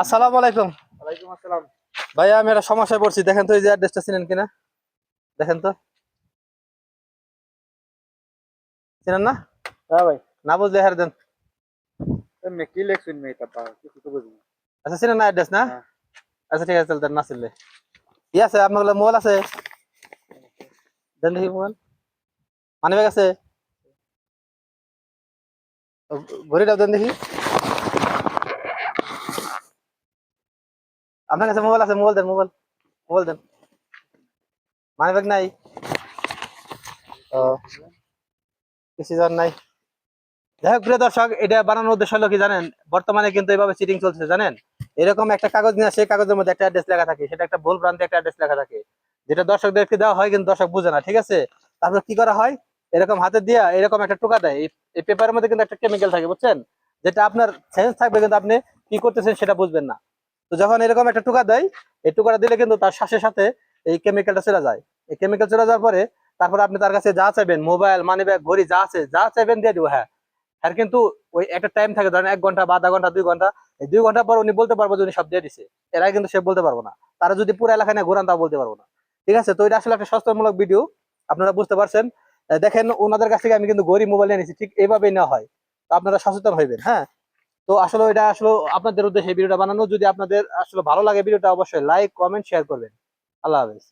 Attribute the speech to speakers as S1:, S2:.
S1: আসসালামু আলাইকুম।
S2: ওয়ালাইকুম আসসালাম।
S1: ভাইয়া আমি একটা সমস্যায় পড়ছি, দেখেন তো এই যে অ্যাড্রেসটা চিনেন কিনা, দেখেন তো। চিনেন না?
S2: হ্যাঁ ভাই,
S1: না বুঝলে হ্যাঁ দেন।
S2: এমনি কি লেখছেন মেয়ে তারপর কিছু তো বুঝিনি।
S1: আচ্ছা চিনেন না অ্যাড্রেস না?
S2: না,
S1: আচ্ছা ঠিক আছে, দেন না চিনলে। ই আছে আপনার মোবাইল আছে? দেন দেখি মোবাইল। মানি ব্যাগ আছে? ঘড়িটা দেন দেখি। আপনার কাছে মোবাইল আছে? মোবাইল দেন, মোবাইল মোবাইল দেন। মানি ব্যাগ নাই? ও, কিছু জন নাই। যাই হোক প্রিয় দর্শক, এটা বানানোর উদ্দেশ্য হলো কি জানেন? বর্তমানে কিন্তু এইভাবে চিটিং চলছে জানেন। এরকম একটা কাগজ নিয়ে, সেই কাগজের মধ্যে একটা অ্যাড্রেস লেখা থাকে, সেটা একটা ভুল ভ্রান্তি একটা অ্যাড্রেস লেখা থাকে, যেটা দর্শকদেরকে দেওয়া হয় কিন্তু দর্শক বুঝে না, ঠিক আছে? তারপর কি করা হয়, এরকম হাতে দিয়া এরকম একটা টোকা দেয়। এই পেপারের মধ্যে কিন্তু একটা কেমিক্যাল থাকে বুঝছেন, যেটা আপনার সেন্স থাকবে কিন্তু আপনি কি করতেছেন সেটা বুঝবেন না। তো যখন এরকম একটা টোকা দেয়, এই টোকাটা দিলে কিন্তু তার শ্বাসের সাথে এই কেমিক্যালটা চলে যায়। এই কেমিক্যাল চলে যাওয়ার পরে তারপর আপনি তার কাছে যা চাইবেন, মোবাইল মানি ব্যাগ ঘড়ি যা আছে যা চাইবেন দিয়ে দিব, হ্যাঁ। আর কিন্তু ওই একটা টাইম থাকে, ধরেন 1 ঘন্টা বা আধা ঘন্টা 2 ঘন্টা, এই 2 ঘন্টা পর উনি বলতে পারবো যে উনি সব দিয়ে দিছে। এর আগে কিন্তু সে বলতে পারবো না। তারা যদি পুরো এলাকা নিয়ে ঘোরান তাও বলতে পারবো না। ঠিক আছে, তো এটা আসলে একটা সচেতনমূলক ভিডিও, আপনারা বুঝতে পারছেন। দেখেন ওনাদের কাছ থেকে আমি কিন্তু গরিব মোবাইল নিয়ে নিছি, ঠিক এইভাবেই নেওয়া হয়। তো আপনারা সচেতন হইবেন, হ্যাঁ। তো আসলে এটা আসলে আপনাদের উদ্দেশ্যে এই ভিডিওটা বানানো। যদি আপনাদের আসলে ভালো লাগে ভিডিওটা, অবশ্যই লাইক কমেন্ট শেয়ার করবেন। আল্লাহ হাফেজ।